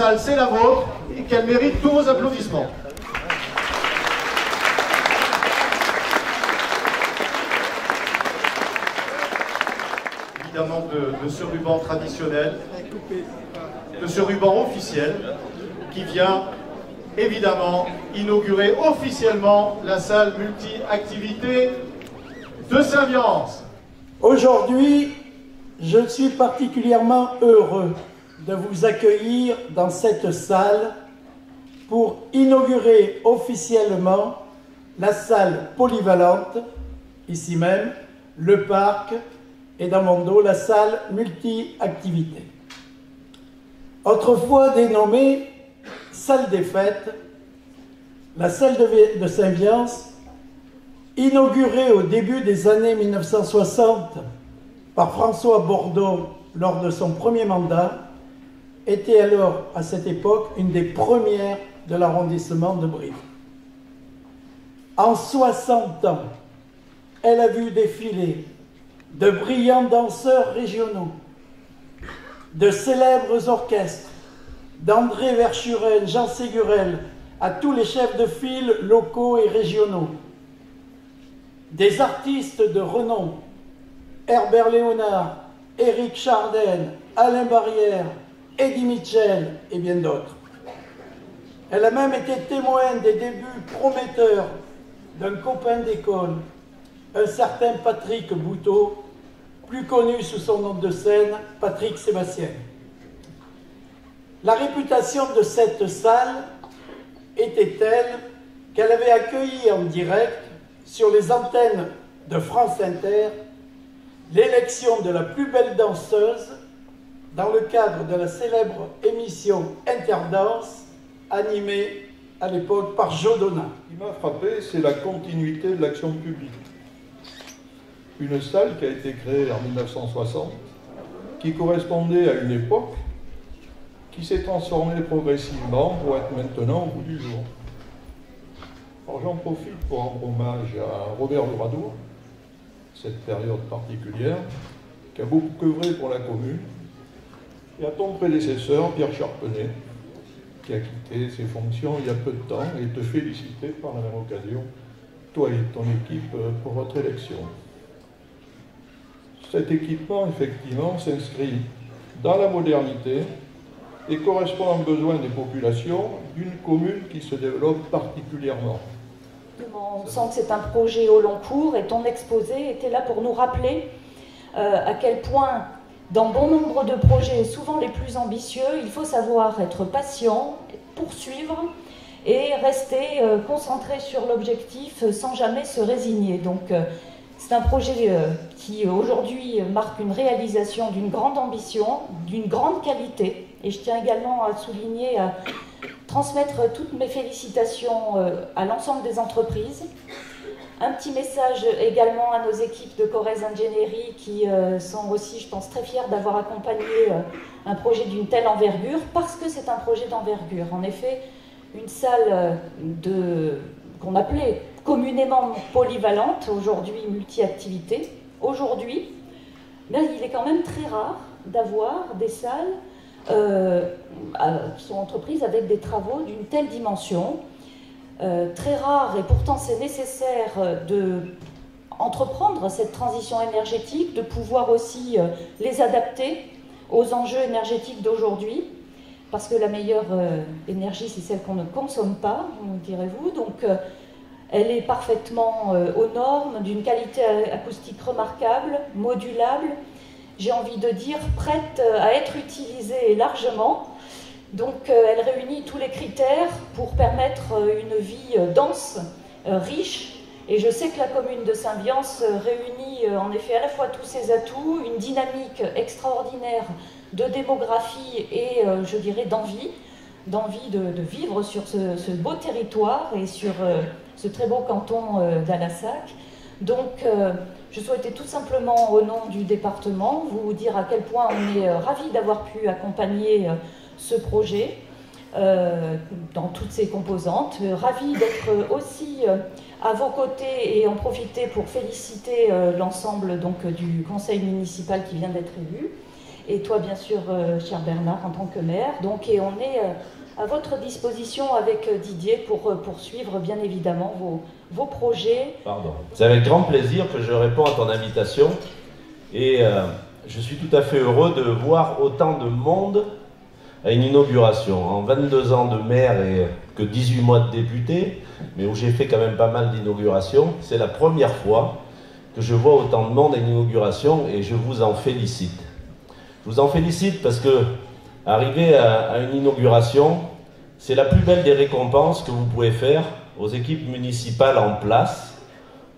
salle, c'est la vôtre et qu'elle mérite tous vos applaudissements. Évidemment de ce ruban traditionnel, de ce ruban officiel qui vient évidemment inaugurer officiellement la salle multi-activité de Saint-Viance. Aujourd'hui, je suis particulièrement heureux de vous accueillir dans cette salle pour inaugurer officiellement la salle polyvalente, ici même, le parc, et dans mon dos, la salle multi-activité. Autrefois dénommée salle des fêtes, la salle de Saint-Viance, inaugurée au début des années 1960 par François Bordeaux lors de son premier mandat, était alors, à cette époque, une des premières de l'arrondissement de Brive. En 60 ans, elle a vu défiler de brillants danseurs régionaux, de célèbres orchestres, d'André Verschuren, Jean Ségurel, à tous les chefs de file locaux et régionaux, des artistes de renom, Herbert Léonard, Éric Chardin, Alain Barrière, Eddie Mitchell et bien d'autres. Elle a même été témoin des débuts prometteurs d'un copain d'école, un certain Patrick Bouteau, plus connu sous son nom de scène, Patrick Sébastien. La réputation de cette salle était telle qu'elle avait accueilli en direct, sur les antennes de France Inter, l'élection de la plus belle danseuse dans le cadre de la célèbre émission Interdance, animée à l'époque par Joe Donat. Ce qui m'a frappé, c'est la continuité de l'action publique. Une salle qui a été créée en 1960, qui correspondait à une époque qui s'est transformée progressivement pour être maintenant au bout du jour. Alors j'en profite pour rendre hommage à Robert Douradour, cette période particulière, qui a beaucoup œuvré pour la commune, et à ton prédécesseur, Pierre Charpenay, qui a quitté ses fonctions il y a peu de temps, et te féliciter par la même occasion, toi et ton équipe, pour votre élection. Cet équipement, effectivement, s'inscrit dans la modernité et correspond aux besoins des populations d'une commune qui se développe particulièrement. On sent que c'est un projet au long cours et ton exposé était là pour nous rappeler à quel point, dans bon nombre de projets, souvent les plus ambitieux, il faut savoir être patient, poursuivre et rester concentré sur l'objectif sans jamais se résigner. Donc c'est un projet qui aujourd'hui marque une réalisation d'une grande ambition, d'une grande qualité. Et je tiens également à souligner, à transmettre toutes mes félicitations à l'ensemble des entreprises. Un petit message également à nos équipes de Corrèze Ingénierie qui sont aussi, je pense, très fiers d'avoir accompagné un projet d'une telle envergure, parce que c'est un projet d'envergure. En effet, une salle qu'on appelait communément polyvalente, aujourd'hui multi-activité. Aujourd'hui, il est quand même très rare d'avoir des salles qui sont entreprises avec des travaux d'une telle dimension. Très rare, et pourtant c'est nécessaire d'entreprendre cette transition énergétique, de pouvoir aussi les adapter aux enjeux énergétiques d'aujourd'hui, parce que la meilleure énergie, c'est celle qu'on ne consomme pas, direz-vous. Donc elle est parfaitement aux normes, d'une qualité acoustique remarquable, modulable, j'ai envie de dire prête à être utilisée largement. Donc elle réunit tous les critères pour permettre une vie dense, riche, et je sais que la commune de Saint-Viance réunit en effet à la fois tous ses atouts, une dynamique extraordinaire de démographie et je dirais d'envie de vivre sur ce beau territoire et sur ce très beau canton d'Alassac. Donc je souhaitais tout simplement au nom du département vous dire à quel point on est ravis d'avoir pu accompagner ce projet dans toutes ses composantes. Ravi d'être aussi à vos côtés et en profiter pour féliciter l'ensemble donc du conseil municipal qui vient d'être élu. et toi bien sûr, cher Bernard, en tant que maire. Donc, et on est à votre disposition avec Didier pour poursuivre bien évidemment vos projets. Pardon. C'est avec grand plaisir que je réponds à ton invitation et je suis tout à fait heureux de voir autant de monde à une inauguration. En 22 ans de maire et que 18 mois de député, mais où j'ai fait quand même pas mal d'inaugurations, c'est la première fois que je vois autant de monde à une inauguration et je vous en félicite. Je vous en félicite parce que arriver à une inauguration, c'est la plus belle des récompenses que vous pouvez faire aux équipes municipales en place.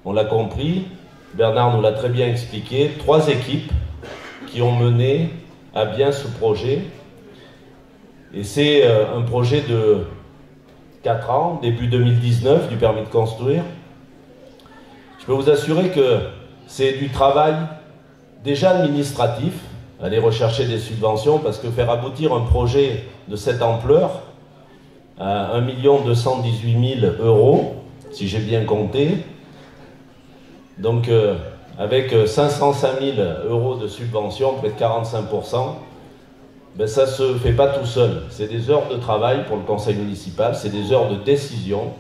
On l'a compris, Bernard nous l'a très bien expliqué, 3 équipes qui ont mené à bien ce projet. Et c'est un projet de 4 ans, début 2019, du permis de construire. Je peux vous assurer que c'est du travail déjà administratif, aller rechercher des subventions, parce que faire aboutir un projet de cette ampleur à 1 218 000 €, si j'ai bien compté, donc avec 505 000 € de subvention, près de 45%, ben ça ne se fait pas tout seul. C'est des heures de travail pour le conseil municipal, c'est des heures de décision,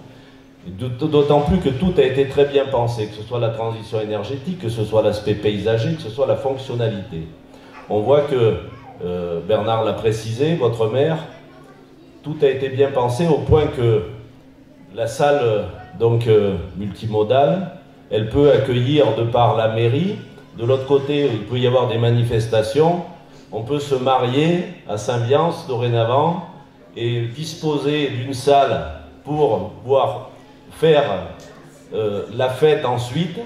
d'autant plus que tout a été très bien pensé, que ce soit la transition énergétique, que ce soit l'aspect paysager, que ce soit la fonctionnalité. On voit que, Bernard l'a précisé, votre maire, tout a été bien pensé au point que la salle donc, multimodale, elle peut accueillir de par la mairie. De l'autre côté, il peut y avoir des manifestations. On peut se marier à Saint-Biance dorénavant et disposer d'une salle pour pouvoir faire la fête ensuite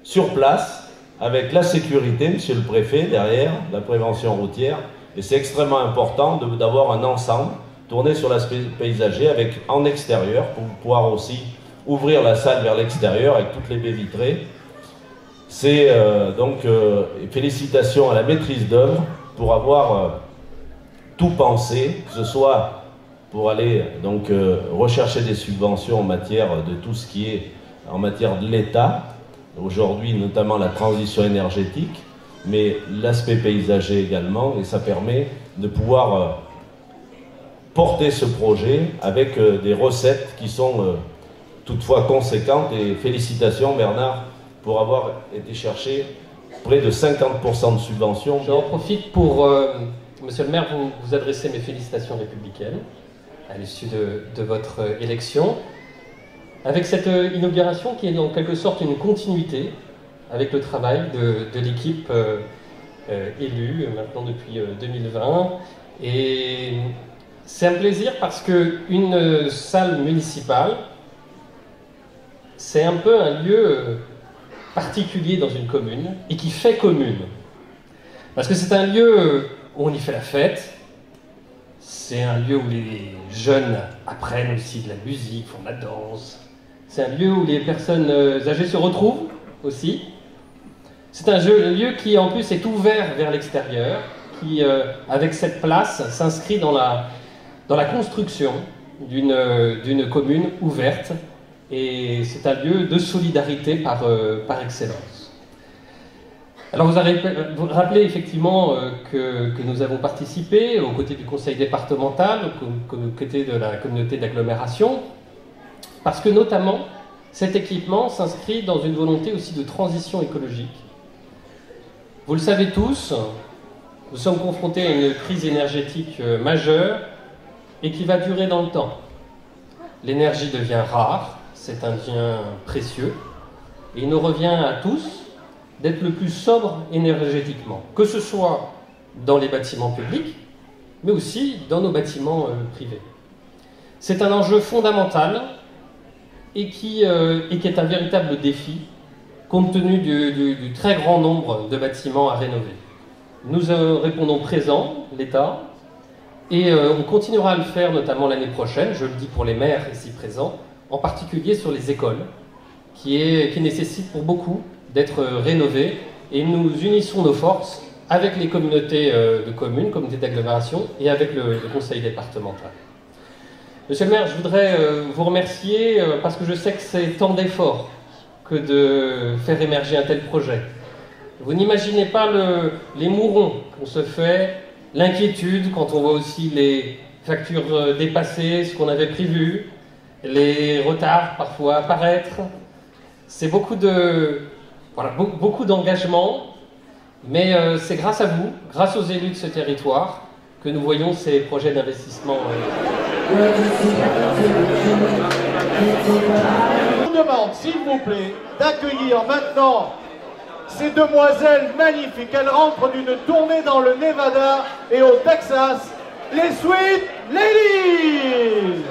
sur place avec la sécurité, monsieur le préfet, derrière, la prévention routière. Et c'est extrêmement important d'avoir un ensemble tourné sur l'aspect paysager avec en extérieur pour pouvoir aussi ouvrir la salle vers l'extérieur avec toutes les baies vitrées. C'est donc félicitations à la maîtrise d'œuvre pour avoir tout pensé, que ce soit pour aller donc rechercher des subventions en matière de tout ce qui est en matière de l'État, aujourd'hui notamment la transition énergétique, mais l'aspect paysager également, et ça permet de pouvoir porter ce projet avec des recettes qui sont toutefois conséquentes. Et félicitations Bernard pour avoir été chercher près de 50% de subventions. J'en profite pour, monsieur le maire, vous adresser mes félicitations républicaines à l'issue de votre élection, avec cette inauguration qui est en quelque sorte une continuité avec le travail de l'équipe élue maintenant depuis 2020. Et c'est un plaisir parce qu'une salle municipale, c'est un peu un lieu particulier dans une commune et qui fait commune. Parce que c'est un lieu où on y fait la fête, c'est un lieu où les jeunes apprennent aussi de la musique, font de la danse, c'est un lieu où les personnes âgées se retrouvent aussi. C'est un lieu qui en plus est ouvert vers l'extérieur, qui avec cette place s'inscrit dans la construction d'une commune ouverte. Et c'est un lieu de solidarité par excellence. Alors vous rappelez effectivement que nous avons participé aux côtés du conseil départemental, aux côtés de la communauté d'agglomération, parce que notamment cet équipement s'inscrit dans une volonté aussi de transition écologique. Vous le savez tous, nous sommes confrontés à une crise énergétique majeure et qui va durer dans le temps. L'énergie devient rare. C'est un bien précieux et il nous revient à tous d'être le plus sobre énergétiquement, que ce soit dans les bâtiments publics, mais aussi dans nos bâtiments privés. C'est un enjeu fondamental et qui est un véritable défi compte tenu du très grand nombre de bâtiments à rénover. Nous répondons présent, l'État, et on continuera à le faire notamment l'année prochaine, je le dis pour les maires ici présents, en particulier sur les écoles, qui nécessitent pour beaucoup d'être rénovées, et nous unissons nos forces avec les communautés de communes, communautés d'agglomération, et avec le conseil départemental. Monsieur le maire, je voudrais vous remercier parce que je sais que c'est tant d'efforts que de faire émerger un tel projet. Vous n'imaginez pas les mourons qu'on se fait, l'inquiétude quand on voit aussi les factures dépassées, ce qu'on avait prévu, les retards parfois apparaître. C'est beaucoup d'engagement, mais c'est grâce à vous, grâce aux élus de ce territoire, que nous voyons ces projets d'investissement. Je vous demande, s'il vous plaît, d'accueillir maintenant ces demoiselles magnifiques. Elles rentrent d'une tournée dans le Nevada et au Texas, les Sweet Ladies.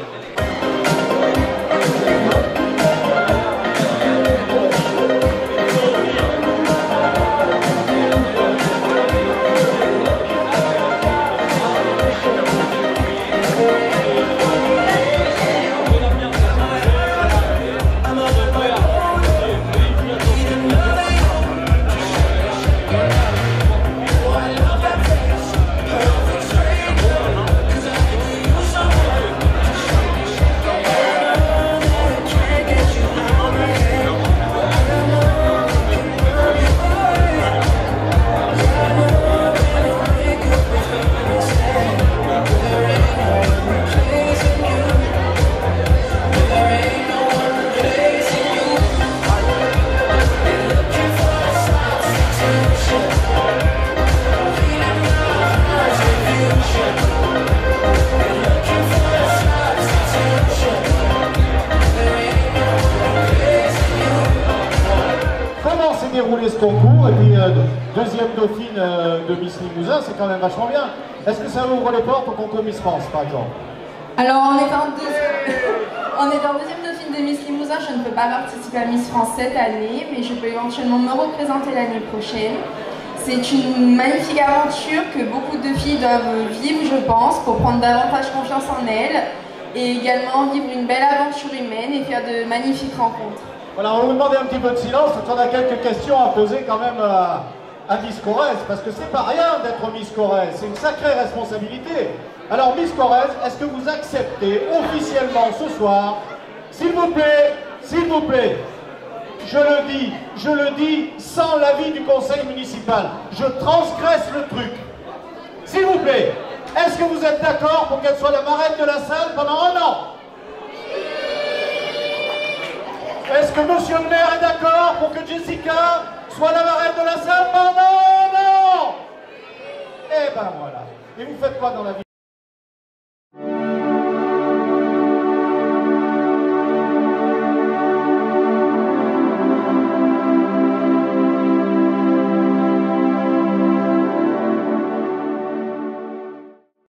Dérouler ce concours et puis deuxième dauphine de Miss Limousin, c'est quand même vachement bien. Est-ce que ça ouvre les portes au concours Miss France par exemple? Alors on est en deuxième dauphine de Miss Limousin, je ne peux pas participer à Miss France cette année, mais je peux éventuellement me représenter l'année prochaine. C'est une magnifique aventure que beaucoup de filles doivent vivre, je pense, pour prendre davantage confiance en elles et également vivre une belle aventure humaine et faire de magnifiques rencontres. Voilà, on va vous demander un petit peu de silence, parce qu'on a quelques questions à poser quand même à Miss Corrèze, parce que c'est pas rien d'être Miss Corrèze, c'est une sacrée responsabilité. Alors Miss Corrèze, est-ce que vous acceptez officiellement ce soir, s'il vous plaît, je le dis sans l'avis du conseil municipal, je transgresse le truc. S'il vous plaît, est-ce que vous êtes d'accord pour qu'elle soit la marraine de la salle pendant 1 an? Est-ce que monsieur le maire est d'accord pour que Jessica soit la marraine de la salle? Non. Eh ben voilà. Et vous faites quoi dans la vie?